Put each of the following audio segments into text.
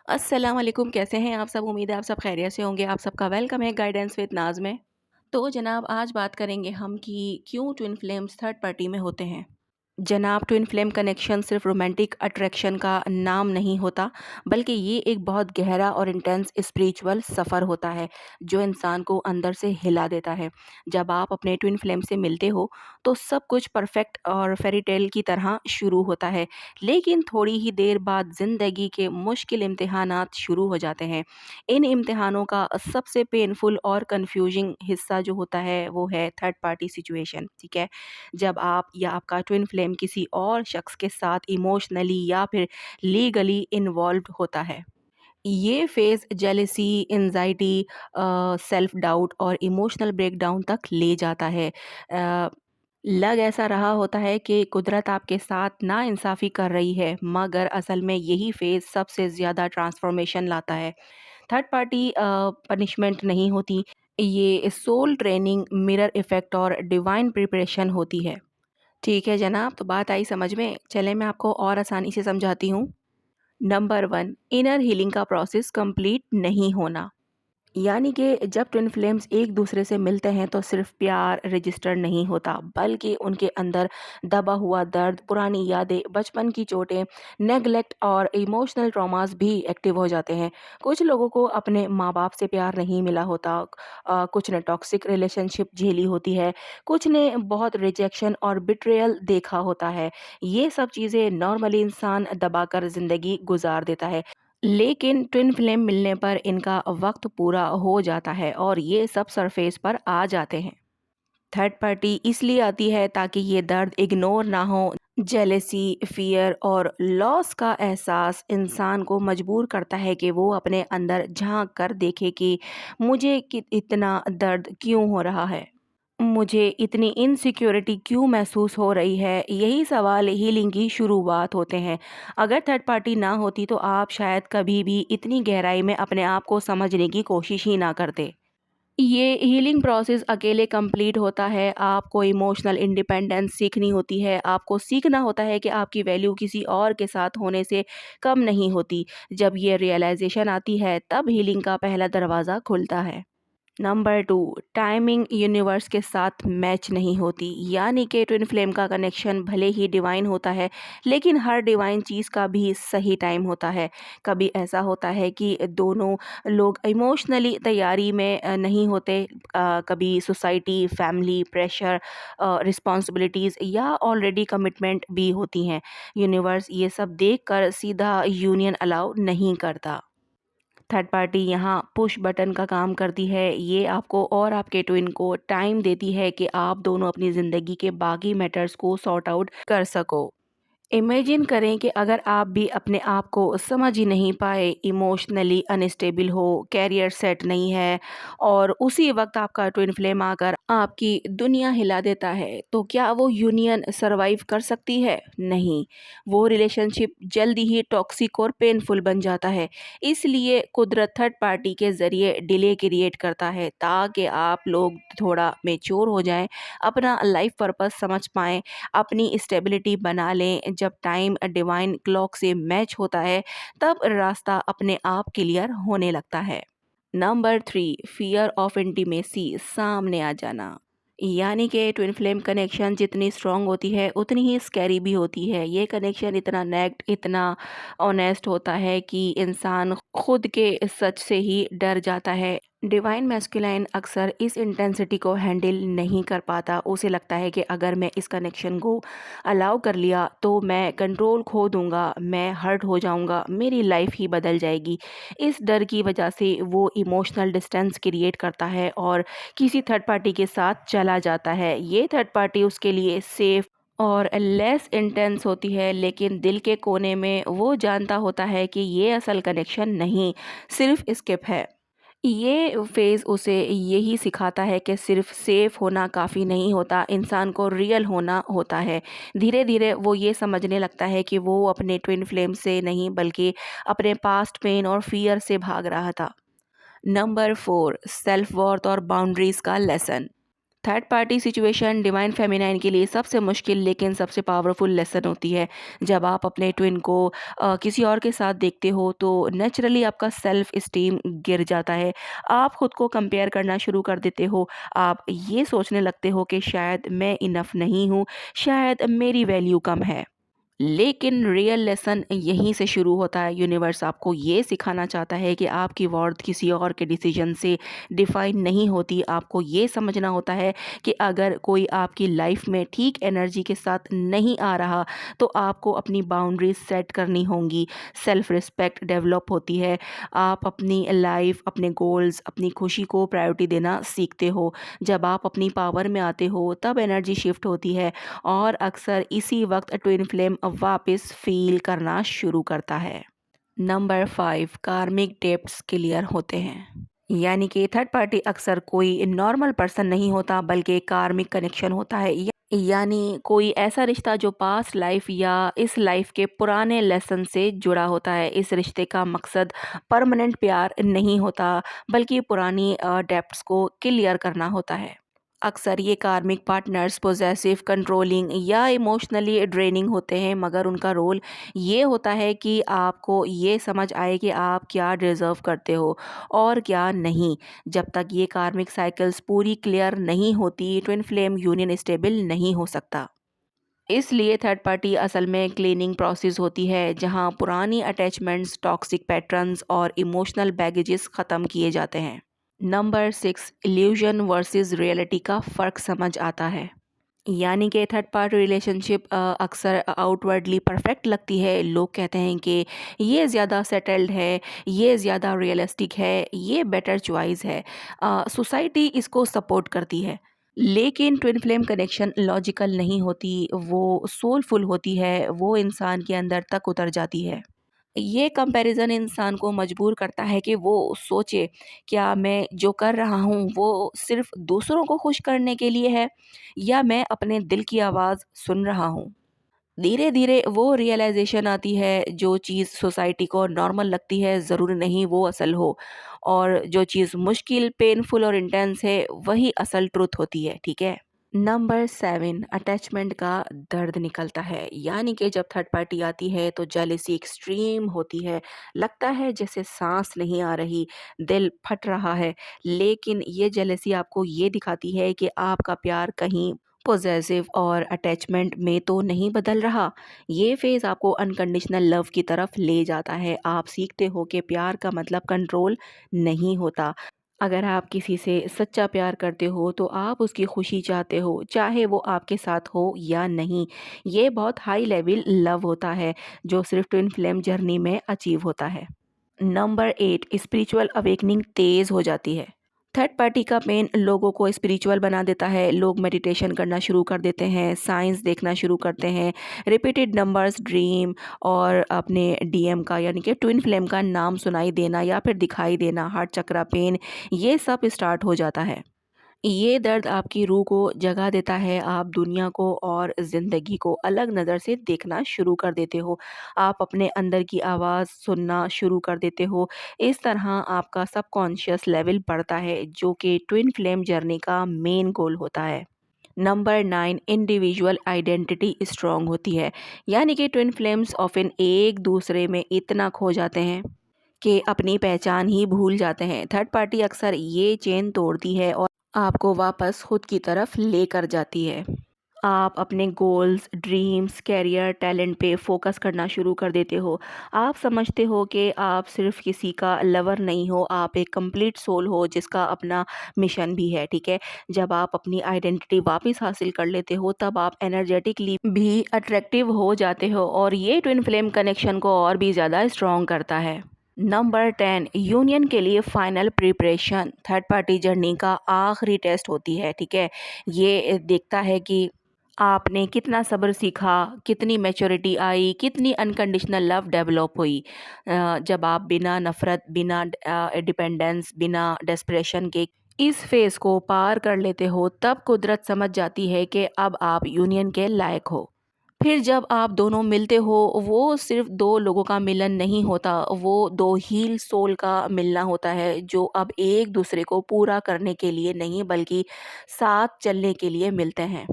अस्सलाम वालेकुम, कैसे हैं आप सब? उम्मीद है आप सब खैरियत से होंगे। आप सबका वेलकम है गाइडेंस विद नाज़ में। तो जनाब आज बात करेंगे हम कि क्यों ट्विन फ्लेम्स थर्ड पार्टी में होते हैं। जनाब ट्विन फ्लेम कनेक्शन सिर्फ रोमांटिक अट्रैक्शन का नाम नहीं होता, बल्कि ये एक बहुत गहरा और इंटेंस स्पिरिचुअल सफ़र होता है जो इंसान को अंदर से हिला देता है। जब आप अपने ट्विन फ्लेम से मिलते हो तो सब कुछ परफेक्ट और फेरी टेल की तरह शुरू होता है, लेकिन थोड़ी ही देर बाद ज़िंदगी के मुश्किल इम्तिहानात शुरू हो जाते हैं। इन इम्तिहानों का सबसे पेनफुल और कंफ्यूजिंग हिस्सा जो होता है वो है थर्ड पार्टी सिचुएशन, ठीक है? जब आप या आपका ट्विन फ्लेम किसी और शख्स के साथ इमोशनली या फिर लीगली इन्वॉल्व्ड होता है। ये phase jealousy, anxiety, self doubt और इमोशनल ब्रेकडाउन तक ले जाता है। लग ऐसा रहा होता है कि कुदरत आपके साथ नाइंसाफ़ी कर रही है, मगर असल में यही फेज़ सबसे ज़्यादा ट्रांसफ़ॉर्मेशन लाता है। थर्ड पार्टी पनिशमेंट नहीं होती, ये सोल ट्रेनिंग, मिरर इफ़ेक्ट और डिवाइन प्रिपरेशन होती है। ठीक है जनाब, तो बात आई समझ में। चलें मैं आपको और आसानी से समझाती हूँ। नंबर 1, इनर हीलिंग का प्रोसेस कंप्लीट नहीं होना। यानी कि जब ट्विन फ्लेम्स एक दूसरे से मिलते हैं तो सिर्फ प्यार रजिस्टर नहीं होता, बल्कि उनके अंदर दबा हुआ दर्द, पुरानी यादें, बचपन की चोटें, नेगलेक्ट और इमोशनल ट्रॉमास भी एक्टिव हो जाते हैं। कुछ लोगों को अपने माँ बाप से प्यार नहीं मिला होता, कुछ ने टॉक्सिक रिलेशनशिप झेली होती है, कुछ ने बहुत रिजेक्शन और बिट्रेयल देखा होता है। ये सब चीज़ें नॉर्मली इंसान दबाकर ज़िंदगी गुजार देता है, लेकिन ट्विन फ्लेम मिलने पर इनका वक्त पूरा हो जाता है और ये सब सरफेस पर आ जाते हैं। थर्ड पार्टी इसलिए आती है ताकि ये दर्द इग्नोर ना हो। जेलेसी, फियर और लॉस का एहसास इंसान को मजबूर करता है कि वो अपने अंदर झांक कर देखे कि मुझे इतना दर्द क्यों हो रहा है, मुझे इतनी इनसिक्योरिटी क्यों महसूस हो रही है। यही सवाल हीलिंग की शुरुआत होते हैं। अगर थर्ड पार्टी ना होती तो आप शायद कभी भी इतनी गहराई में अपने आप को समझने की कोशिश ही ना करते। ये हीलिंग प्रोसेस अकेले कंप्लीट होता है। आपको इमोशनल इंडिपेंडेंस सीखनी होती है। आपको सीखना होता है कि आपकी वैल्यू किसी और के साथ होने से कम नहीं होती। जब ये रियलाइजेशन आती है तब हीलिंग का पहला दरवाज़ा खुलता है। नंबर 2, टाइमिंग यूनिवर्स के साथ मैच नहीं होती। यानी कि ट्विन फ्लेम का कनेक्शन भले ही डिवाइन होता है, लेकिन हर डिवाइन चीज़ का भी सही टाइम होता है। कभी ऐसा होता है कि दोनों लोग इमोशनली तैयारी में नहीं होते। कभी सोसाइटी, फैमिली प्रेशर, रिस्पॉन्सिबिलिटीज़ या ऑलरेडी कमिटमेंट भी होती हैं। यूनिवर्स ये सब देखकर सीधा यूनियन अलाउ नहीं करता। थर्ड पार्टी यहाँ पुश बटन का काम करती है। ये आपको और आपके ट्विन को टाइम देती है कि आप दोनों अपनी ज़िंदगी के बाकी मैटर्स को सॉर्ट आउट कर सको। इमेजिन करें कि अगर आप भी अपने आप को समझ ही नहीं पाए, इमोशनली अनस्टेबल हो, कैरियर सेट नहीं है और उसी वक्त आपका ट्विन फ्लेम आकर आपकी दुनिया हिला देता है, तो क्या वो यूनियन सरवाइव कर सकती है? नहीं, वो रिलेशनशिप जल्दी ही टॉक्सिक और पेनफुल बन जाता है। इसलिए कुदरत थर्ड पार्टी के ज़रिए डिले क्रिएट करता है ताकि आप लोग थोड़ा मेच्योर हो जाएं, अपना लाइफ पर्पस समझ पाएं, अपनी स्टेबिलिटी बना लें। जब टाइम डिवाइन क्लॉक से मैच होता है तब रास्ता अपने आप क्लियर होने लगता है। नंबर 3, फियर ऑफ इंटीमेसी, सामने आ जाना। यानी कि ट्विन फ्लेम कनेक्शन जितनी स्ट्रांग होती है उतनी ही स्कैरी भी होती है। ये कनेक्शन इतना नेक्ट, इतना ऑनेस्ट होता है कि इंसान खुद के सच से ही डर जाता है। डिवाइन मैस्कुलाइन अक्सर इस इंटेंसिटी को हैंडल नहीं कर पाता। उसे लगता है कि अगर मैं इस कनेक्शन को अलाउ कर लिया तो मैं कंट्रोल खो दूंगा, मैं हर्ट हो जाऊंगा, मेरी लाइफ ही बदल जाएगी। इस डर की वजह से वो इमोशनल डिस्टेंस क्रिएट करता है और किसी थर्ड पार्टी के साथ चला जाता है। ये थर्ड पार्टी उसके लिए सेफ और लेस इंटेंस होती है, लेकिन दिल के कोने में वो जानता होता है कि ये असल कनेक्शन नहीं, सिर्फ स्किप है। ये फ़ेज़ उसे यही सिखाता है कि सिर्फ़ सेफ़ होना काफ़ी नहीं होता, इंसान को रियल होना होता है। धीरे-धीरे वो ये समझने लगता है कि वो अपने ट्विन फ्लेम से नहीं बल्कि अपने पास्ट पेन और फ़ियर से भाग रहा था। नंबर 4, सेल्फ वर्थ और बाउंड्रीज़ का lesson. Third party situation divine feminine के लिए सबसे मुश्किल लेकिन सबसे पावरफुल लेसन होती है। जब आप अपने ट्विन को किसी और के साथ देखते हो तो नेचुरली आपका सेल्फ इस्टीम गिर जाता है। आप खुद को कंपेयर करना शुरू कर देते हो। आप ये सोचने लगते हो कि शायद मैं इनफ नहीं हूँ, शायद मेरी वैल्यू कम है। लेकिन रियल लेसन यहीं से शुरू होता है। यूनिवर्स आपको ये सिखाना चाहता है कि आपकी वर्थ किसी और के डिसीजन से डिफाइन नहीं होती। आपको ये समझना होता है कि अगर कोई आपकी लाइफ में ठीक एनर्जी के साथ नहीं आ रहा तो आपको अपनी बाउंड्रीज सेट करनी होंगी। सेल्फ रिस्पेक्ट डेवलप होती है। आप अपनी लाइफ, अपने गोल्स, अपनी खुशी को प्रायोरिटी देना सीखते हो। जब आप अपनी पावर में आते हो तब एनर्जी शिफ्ट होती है और अक्सर इसी वक्त ट्विन फ्लेम वापस फील करना शुरू करता है। नंबर 5, कार्मिक डेब्ट्स क्लियर होते हैं। यानी कि थर्ड पार्टी अक्सर कोई नॉर्मल पर्सन नहीं होता बल्कि कार्मिक कनेक्शन होता है। यानी कोई ऐसा रिश्ता जो पास्ट लाइफ या इस लाइफ के पुराने लेसन से जुड़ा होता है। इस रिश्ते का मकसद परमानेंट प्यार नहीं होता बल्कि पुरानी डेब्ट्स को क्लियर करना होता है। अक्सर ये कार्मिक पार्टनर्स पोजेसिव, कंट्रोलिंग या इमोशनली ड्रेनिंग होते हैं, मगर उनका रोल ये होता है कि आपको ये समझ आए कि आप क्या डिज़र्व करते हो और क्या नहीं। जब तक ये कार्मिक साइकिल्स पूरी क्लियर नहीं होती, ट्विन फ्लेम यूनियन स्टेबल नहीं हो सकता। इसलिए थर्ड पार्टी असल में क्लीनिंग प्रोसेस होती है जहां पुरानी अटैचमेंट्स, टॉक्सिक पैटर्न्स और इमोशनल बैगेजेस ख़त्म किए जाते हैं। नंबर 6, इल्यूजन वर्सेस रियलिटी का फ़र्क समझ आता है। यानी कि थर्ड पार्टी रिलेशनशिप अक्सर आउटवर्डली परफेक्ट लगती है। लोग कहते हैं कि ये ज़्यादा सेटल्ड है, ये ज़्यादा रियलिस्टिक है, ये बेटर चॉइस है। सोसाइटी इसको सपोर्ट करती है। लेकिन ट्विन फ्लेम कनेक्शन लॉजिकल नहीं होती, वो सोलफुल होती है, वो इंसान के अंदर तक उतर जाती है। ये कंपैरिज़न इंसान को मजबूर करता है कि वो सोचे, क्या मैं जो कर रहा हूँ वो सिर्फ़ दूसरों को खुश करने के लिए है या मैं अपने दिल की आवाज़ सुन रहा हूँ? धीरे-धीरे वो रियलाइज़ेशन आती है, जो चीज़ सोसाइटी को नॉर्मल लगती है ज़रूरी नहीं वो असल हो, और जो चीज़ मुश्किल, पेनफुल और इंटेंस है वही असल ट्रुथ होती है, ठीक है? नंबर 7, अटैचमेंट का दर्द निकलता है। यानी कि जब थर्ड पार्टी आती है तो जेलेसी एक्सट्रीम होती है। लगता है जैसे सांस नहीं आ रही, दिल फट रहा है। लेकिन ये जेलेसी आपको ये दिखाती है कि आपका प्यार कहीं पोजेसिव और अटैचमेंट में तो नहीं बदल रहा। ये फेज़ आपको अनकंडीशनल लव की तरफ ले जाता है। आप सीखते हो कि प्यार का मतलब कंट्रोल नहीं होता। अगर आप किसी से सच्चा प्यार करते हो तो आप उसकी खुशी चाहते हो, चाहे वो आपके साथ हो या नहीं। ये बहुत हाई लेवल लव होता है जो सिर्फ ट्विन फ्लेम जर्नी में अचीव होता है। नंबर 8, स्पिरिचुअल अवेकनिंग तेज हो जाती है। थर्ड पार्टी का पेन लोगों को स्पिरिचुअल बना देता है। लोग मेडिटेशन करना शुरू कर देते हैं, साइंस देखना शुरू करते हैं, रिपीटेड नंबर्स, ड्रीम और अपने डीएम का यानी कि ट्विन फ्लेम का नाम सुनाई देना या फिर दिखाई देना, हार्ट चक्रा पेन, ये सब स्टार्ट हो जाता है। ये दर्द आपकी रूह को जगा देता है। आप दुनिया को और ज़िंदगी को अलग नज़र से देखना शुरू कर देते हो। आप अपने अंदर की आवाज़ सुनना शुरू कर देते हो। इस तरह आपका सबकॉन्शियस लेवल बढ़ता है, जो कि ट्विन फ्लेम जर्नी का मेन गोल होता है। नंबर 9, इंडिविजुअल आइडेंटिटी स्ट्रॉन्ग होती है। यानी कि ट्विन फ्लेम्स ऑफन एक दूसरे में इतना खो जाते हैं कि अपनी पहचान ही भूल जाते हैं। थर्ड पार्टी अक्सर ये चेन तोड़ती है और आपको वापस खुद की तरफ लेकर जाती है। आप अपने गोल्स, ड्रीम्स, करियर, टैलेंट पे फोकस करना शुरू कर देते हो। आप समझते हो कि आप सिर्फ किसी का लवर नहीं हो, आप एक कंप्लीट सोल हो जिसका अपना मिशन भी है, ठीक है? जब आप अपनी आइडेंटिटी वापस हासिल कर लेते हो तब आप एनर्जेटिकली भी अट्रैक्टिव हो जाते हो और ये ट्विन फ्लेम कनेक्शन को और भी ज़्यादा स्ट्रॉन्ग करता है। नंबर 10, यूनियन के लिए final preparation third party journey का आखिरी टेस्ट होती है, ठीक है? ये देखता है कि आपने कितना सब्र सीखा, कितनी मैच्योरिटी आई, कितनी अनकंडीशनल लव डेवलप हुई। जब आप बिना नफ़रत, बिना डिपेंडेंस, बिना डेस्परेशन के इस फेज़ को पार कर लेते हो, तब कुदरत समझ जाती है कि अब आप यूनियन के लायक हो। फिर जब आप दोनों मिलते हो, वो सिर्फ़ 2 लोगों का मिलन नहीं होता, वो 2 हील सोल का मिलना होता है, जो अब एक-दूसरे को पूरा करने के लिए नहीं बल्कि साथ चलने के लिए मिलते हैं।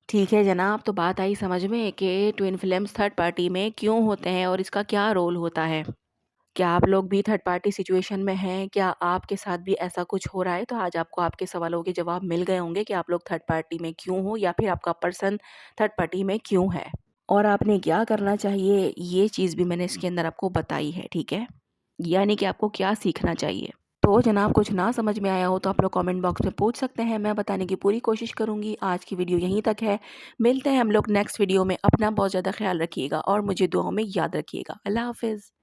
ठीक है जनाब, तो बात आई समझ में कि ट्विन फ्लेम्स थर्ड पार्टी में क्यों होते हैं और इसका क्या रोल होता है। क्या आप लोग भी थर्ड पार्टी सिचुएशन में हैं? क्या आपके साथ भी ऐसा कुछ हो रहा है? तो आज आपको आपके सवालों के जवाब मिल गए होंगे कि आप लोग थर्ड पार्टी में क्यों हो या फिर आपका पर्सन थर्ड पार्टी में क्यों है। और आपने क्या करना चाहिए, ये चीज़ भी मैंने इसके अंदर आपको बताई है, ठीक है? यानी कि आपको क्या सीखना चाहिए। तो जनाब कुछ ना समझ में आया हो तो आप लोग कमेंट बॉक्स में पूछ सकते हैं, मैं बताने की पूरी कोशिश करूँगी। आज की वीडियो यहीं तक है। मिलते हैं हम लोग नेक्स्ट वीडियो में। अपना बहुत ज़्यादा ख़्याल रखिएगा और मुझे दुआओं में याद रखिएगा। अल्लाह हाफ़िज़।